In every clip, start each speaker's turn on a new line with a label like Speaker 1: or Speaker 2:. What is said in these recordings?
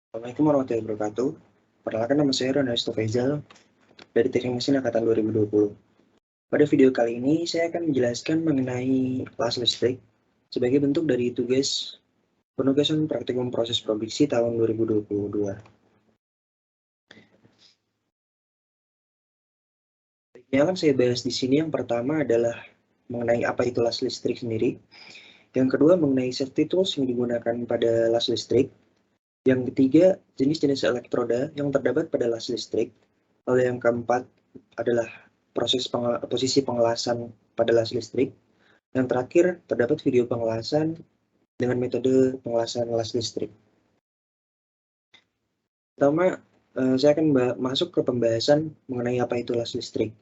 Speaker 1: Assalamualaikum warahmatullahi wabarakatuh. Perkenalkan, nama saya Ronaldo Faizal dari Teknik Mesin Angkatan 2020. Pada video kali ini saya akan menjelaskan mengenai las listrik sebagai bentuk dari tugas penugasan praktikum proses produksi tahun 2022. Yang akan saya bahas di sini yang pertama adalah mengenai apa itu las listrik sendiri. Yang kedua mengenai safety tools yang digunakan pada las listrik. Yang ketiga, jenis-jenis elektroda yang terdapat pada las listrik. Lalu yang keempat adalah posisi pengelasan pada las listrik. Yang terakhir, terdapat video pengelasan dengan metode pengelasan las listrik. Pertama, saya akan masuk ke pembahasan mengenai apa itu las listrik.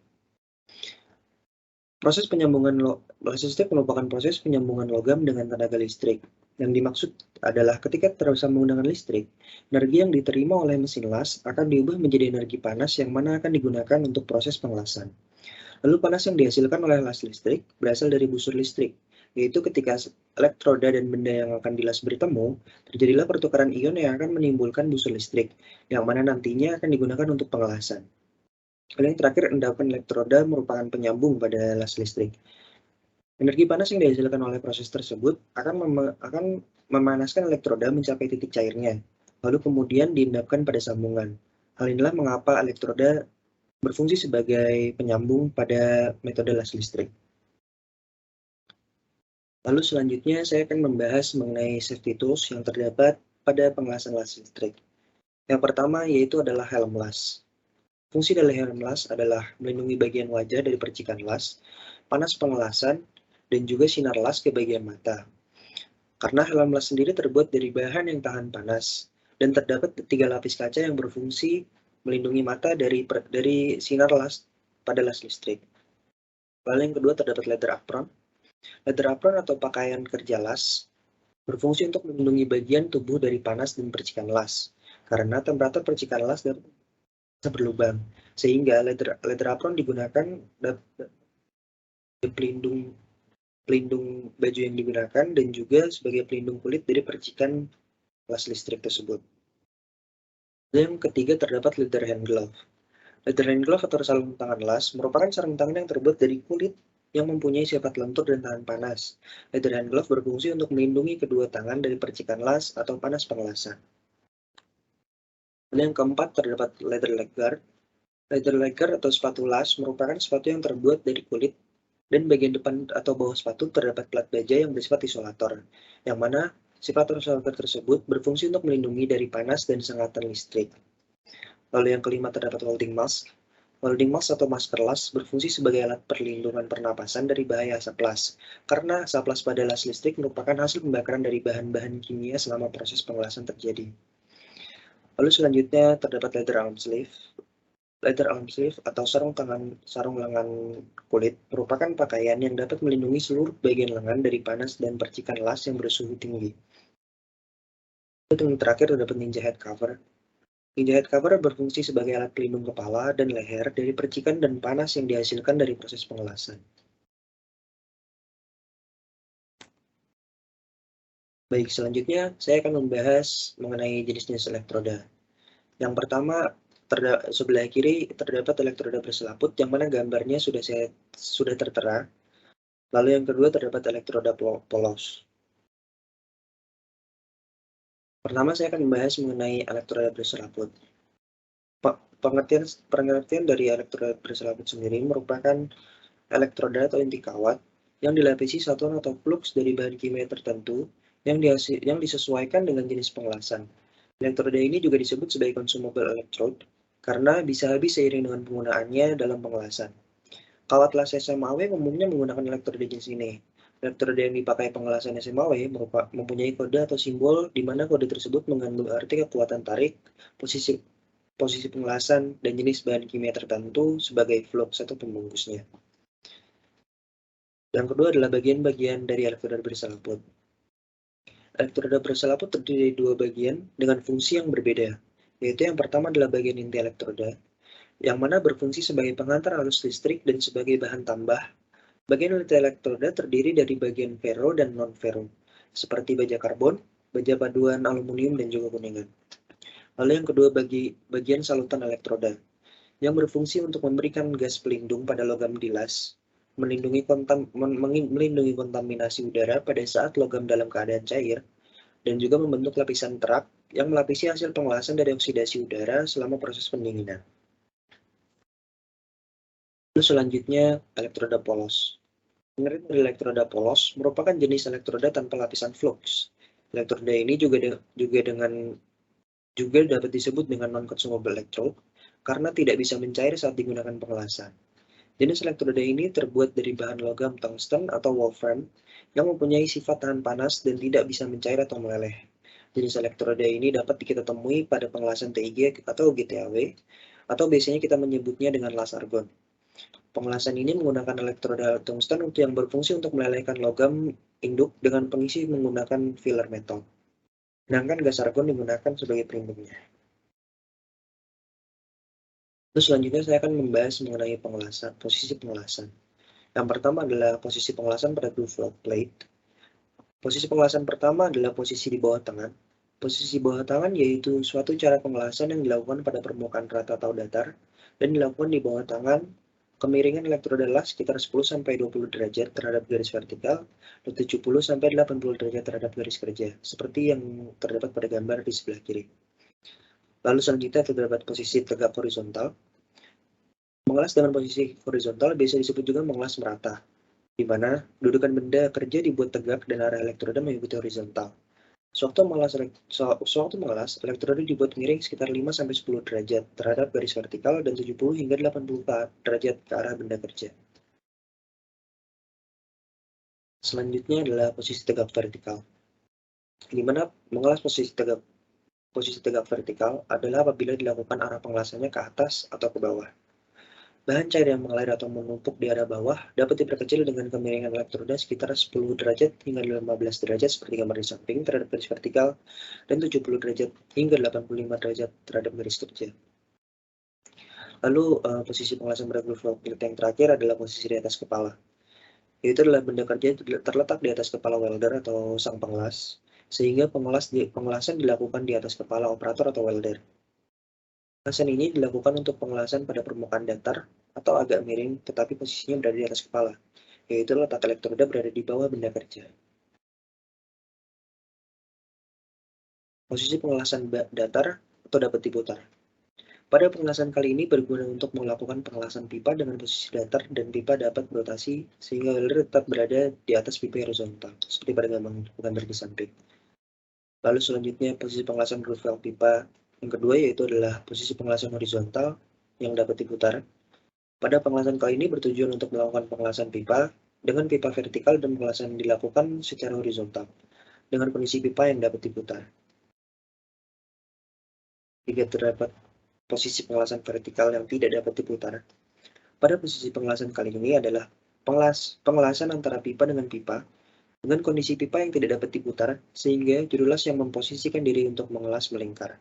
Speaker 1: Proses penyambungan las listrik merupakan proses penyambungan logam dengan tenaga listrik. Yang dimaksud adalah ketika tersambung dengan listrik, energi yang diterima oleh mesin las akan diubah menjadi energi panas yang mana akan digunakan untuk proses pengelasan. Lalu panas yang dihasilkan oleh las listrik berasal dari busur listrik, yaitu ketika elektroda dan benda yang akan dilas bertemu, terjadilah pertukaran ion yang akan menimbulkan busur listrik, yang mana nantinya akan digunakan untuk pengelasan. Lalu yang terakhir, endapan elektroda merupakan penyambung pada las listrik. Energi panas yang dihasilkan oleh proses tersebut akan memanaskan elektroda mencapai titik cairnya, lalu kemudian diendapkan pada sambungan. Hal inilah mengapa elektroda berfungsi sebagai penyambung pada metode las listrik. Lalu selanjutnya saya akan membahas mengenai safety tools yang terdapat pada pengelasan las listrik. Yang pertama yaitu adalah helm las. Fungsi dari helm las adalah melindungi bagian wajah dari percikan las, panas pengelasan, dan juga sinar las ke bagian mata. Karena helm las sendiri terbuat dari bahan yang tahan panas, dan terdapat 3 lapis kaca yang berfungsi melindungi mata dari sinar las pada las listrik. Lalu yang kedua terdapat leather apron. Leather apron atau pakaian kerja las berfungsi untuk melindungi bagian tubuh dari panas dan percikan las, karena temperatur percikan las dapat berlubang, sehingga leather apron digunakan pelindung baju yang digunakan dan juga sebagai pelindung kulit dari percikan las listrik tersebut. Dan yang ketiga terdapat leather hand glove. Leather hand glove atau sarung tangan las merupakan sarung tangan yang terbuat dari kulit yang mempunyai sifat lentur dan tahan panas. Leather hand glove berfungsi untuk melindungi kedua tangan dari percikan las atau panas pengelasan. Dan yang keempat terdapat leather leg guard. Leather leg guard atau sepatu las merupakan sepatu yang terbuat dari kulit dan bagian depan atau bawah sepatu terdapat plat baja yang bersifat isolator, yang mana sifat isolator tersebut berfungsi untuk melindungi dari panas dan sengatan listrik. Lalu yang kelima terdapat welding mask. Welding mask atau masker las berfungsi sebagai alat perlindungan pernapasan dari bahaya asap las, karena asap las pada las listrik merupakan hasil pembakaran dari bahan-bahan kimia selama proses pengelasan terjadi. Lalu selanjutnya terdapat leather arm sleeve. Leather arm sleeve atau sarung lengan kulit merupakan pakaian yang dapat melindungi seluruh bagian lengan dari panas dan percikan las yang bersuhu tinggi. Lalu yang terakhir terdapat ninja head cover. Ninja head cover berfungsi sebagai alat pelindung kepala dan leher dari percikan dan panas yang dihasilkan dari proses pengelasan. Baik, selanjutnya saya akan membahas mengenai jenis-jenis elektroda. Yang pertama, sebelah kiri terdapat elektroda berselaput yang mana gambarnya sudah tertera. Lalu yang kedua terdapat elektroda polos. Pertama saya akan membahas mengenai elektroda berselaput. Pengertian dari elektroda berselaput sendiri merupakan elektroda atau inti kawat yang dilapisi satuan atau flux dari bahan kimia tertentu yang disesuaikan dengan jenis pengelasan. Elektroda ini juga disebut sebagai consumable electrode karena bisa habis seiring dengan penggunaannya dalam pengelasan. Kawat las SMAW umumnya menggunakan elektroda jenis ini. Elektroda yang dipakai pengelasan SMAW mempunyai kode atau simbol di mana kode tersebut mengandung arti kekuatan tarik, posisi pengelasan, dan jenis bahan kimia tertentu sebagai flux atau pembungkusnya. Yang kedua adalah bagian-bagian dari elektroda berselaput. Elektroda berselaput terdiri dari 2 bagian dengan fungsi yang berbeda, yaitu yang pertama adalah bagian inti elektroda, yang mana berfungsi sebagai pengantar arus listrik dan sebagai bahan tambah. Bagian inti elektroda terdiri dari bagian ferro dan non-ferro, seperti baja karbon, baja paduan aluminium, dan juga kuningan. Lalu yang kedua bagian salutan elektroda, yang berfungsi untuk memberikan gas pelindung pada logam di las, melindungi kontaminasi udara pada saat logam dalam keadaan cair, dan juga membentuk lapisan terak yang melapisi hasil pengelasan dari oksidasi udara selama proses pendinginan. Lalu selanjutnya, elektroda polos. Pengerat elektroda polos merupakan jenis elektroda tanpa lapisan flux. Elektroda ini juga dapat disebut dengan non-consumable electrode karena tidak bisa mencair saat digunakan pengelasan. Jenis elektroda ini terbuat dari bahan logam tungsten atau wolfram yang mempunyai sifat tahan panas dan tidak bisa mencair atau meleleh. Jenis elektroda ini dapat kita temui pada pengelasan TIG atau GTAW, atau biasanya kita menyebutnya dengan las argon. Pengelasan ini menggunakan elektroda tungsten yang berfungsi untuk melelehkan logam induk dengan pengisi menggunakan filler metal. Sedangkan gas argon digunakan sebagai pelindungnya. Terus selanjutnya saya akan membahas mengenai posisi pengelasan. Yang pertama adalah posisi pengelasan pada groove plate. Posisi pengelasan pertama adalah posisi di bawah tangan. Posisi bawah tangan yaitu suatu cara pengelasan yang dilakukan pada permukaan rata atau datar dan dilakukan di bawah tangan. Kemiringan elektroda las sekitar 10-20 derajat terhadap garis vertikal dan 70-80 derajat terhadap garis kerja, seperti yang terdapat pada gambar di sebelah kiri. Lalu selanjutnya terdapat posisi tegak horizontal. Mengelas dengan posisi horizontal biasa disebut juga mengelas merata, di mana dudukan benda kerja dibuat tegak dan arah elektroda mengikuti horizontal. Sewaktu mengelas, elektroda dibuat miring sekitar 5-10 derajat terhadap garis vertikal dan 70-80 derajat ke arah benda kerja. Selanjutnya adalah posisi tegak vertikal, di mana mengelas posisi tegak vertikal adalah apabila dilakukan arah pengelasannya ke atas atau ke bawah. Bahan cair yang mengalir atau menumpuk di arah bawah dapat diperkecil dengan kemiringan elektroda sekitar 10 derajat hingga 15 derajat seperti gambar di samping terhadap garis vertikal dan 70 derajat hingga 85 derajat terhadap garis kerja. Lalu posisi pengelasan pada groove plate yang terakhir adalah posisi di atas kepala. Yaitu adalah benda kerja terletak di atas kepala welder atau sang pengelas, sehingga pengelasan dilakukan di atas kepala operator atau welder. Pengelasan ini dilakukan untuk pengelasan pada permukaan datar atau agak miring tetapi posisinya berada di atas kepala, yaitu letak elektroda berada di bawah benda kerja. Posisi pengelasan datar atau dapat diputar. Pada pengelasan kali ini berguna untuk melakukan pengelasan pipa dengan posisi datar dan pipa dapat berotasi sehingga welder tetap berada di atas pipa horizontal, seperti pada gambar di samping. Lalu selanjutnya posisi pengelasan groove valve pipa yang kedua yaitu adalah posisi pengelasan horizontal yang dapat diputar. Pada pengelasan kali ini bertujuan untuk melakukan pengelasan pipa dengan pipa vertikal dan pengelasan dilakukan secara horizontal dengan kondisi pipa yang dapat diputar. Jika terdapat posisi pengelasan vertikal yang tidak dapat diputar. Pada posisi pengelasan kali ini adalah pengelasan antara pipa dengan pipa dengan kondisi pipa yang tidak dapat diputar sehingga juru las yang memposisikan diri untuk mengelas melingkar.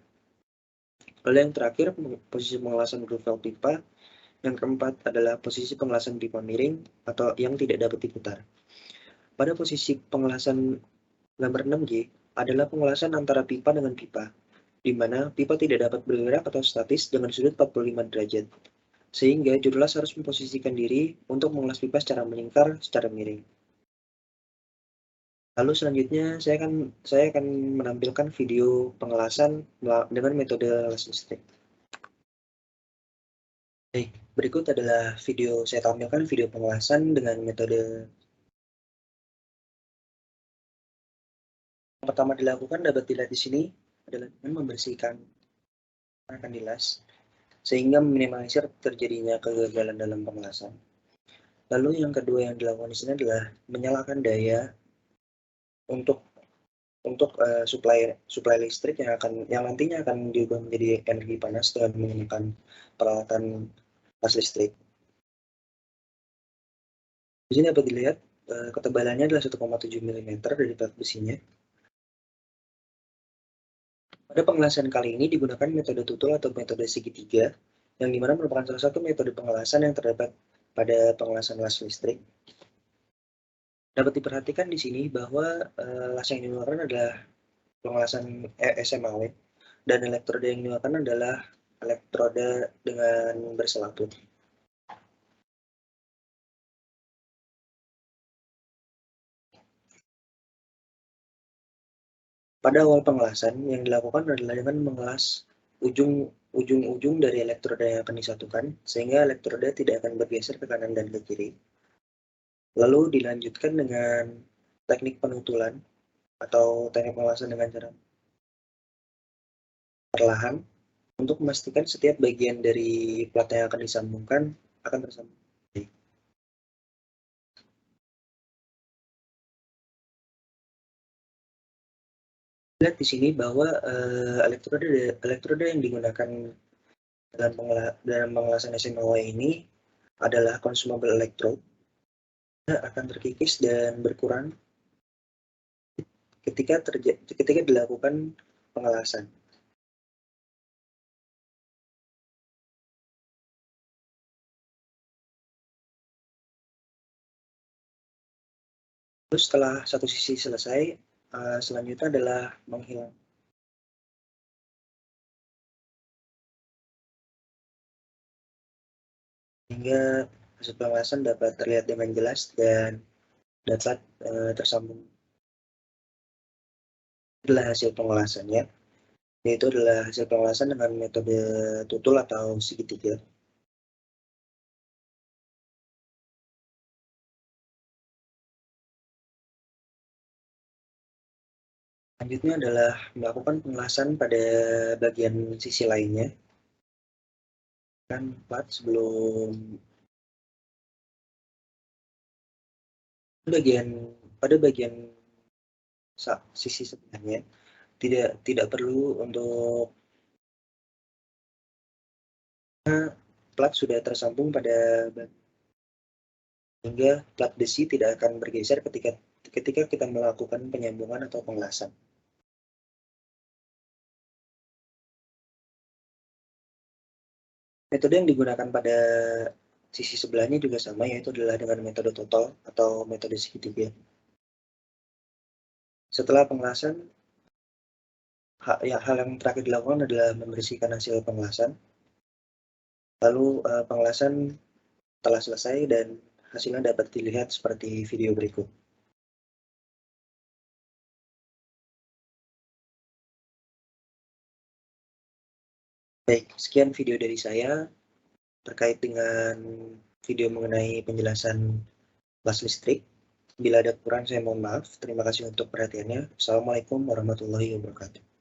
Speaker 1: Lalu yang terakhir posisi pengelasan groove valve pipa. Yang keempat adalah posisi pengelasan pipa miring atau yang tidak dapat diputar. Pada posisi pengelasan gambar 6G adalah pengelasan antara pipa dengan pipa, di mana pipa tidak dapat bergerak atau statis dengan sudut 45 derajat, sehingga juru las harus memposisikan diri untuk mengelas pipa secara melingkar secara miring. Lalu selanjutnya saya akan menampilkan video pengelasan dengan metode las listrik. Baik, berikut adalah saya tampilkan video pengelasan dengan metode. Yang pertama dilakukan dapat dilihat di sini adalah dengan membersihkan akan dilas sehingga meminimalisir terjadinya kegagalan dalam pengelasan. Lalu yang kedua yang dilakukan di sini adalah menyalakan daya untuk suplai listrik yang nantinya akan diubah menjadi energi panas dengan menggunakan peralatan las listrik. Di sini dapat dilihat ketebalannya adalah 1,7 mm dari plat besinya. Pada pengelasan kali ini digunakan metode tutul atau metode segitiga, yang dimana merupakan salah satu metode pengelasan yang terdapat pada pengelasan las listrik. Dapat diperhatikan di sini bahwa las yang digunakan adalah pengelasan SMAW, Dan elektroda yang digunakan adalah elektroda dengan berselaput. Pada awal pengelasan, yang dilakukan adalah dengan mengelas ujung-ujung dari elektroda yang akan disatukan, sehingga elektroda tidak akan bergeser ke kanan dan ke kiri. Lalu dilanjutkan dengan teknik penutulan atau teknik pengelasan dengan cara perlahan untuk memastikan setiap bagian dari plat yang akan disambungkan akan tersambung. Lihat di sini bahwa elektroda yang digunakan dalam pengelasan SMAW ini adalah consumable electrode, akan terkikis dan berkurang ketika dilakukan pengelasan. Terus setelah satu sisi selesai, selanjutnya adalah menghilang. Sehingga hasil pengelasan dapat terlihat dengan jelas dan dapat tersambung. Adalah hasil pengelasannya, yaitu adalah hasil pengelasan dengan metode tutul atau segitiga. Selanjutnya adalah melakukan pengelasan pada bagian sisi lainnya. Kan plat sebelum pada bagian sisi sebelahnya tidak perlu untuk plat sudah tersambung pada sehingga plat besi tidak akan bergeser ketika kita melakukan penyambungan atau pengelasan. Metode yang digunakan pada sisi sebelahnya juga sama, yaitu adalah dengan metode total atau metode segitiga. Setelah pengelasan, hal yang terakhir dilakukan adalah membersihkan hasil pengelasan. Lalu pengelasan telah selesai dan hasilnya dapat dilihat seperti video berikut. Baik, sekian video dari saya terkait dengan video mengenai penjelasan kelas listrik. Bila ada kurang, saya mohon maaf. Terima kasih untuk perhatiannya. Assalamualaikum warahmatullahi wabarakatuh.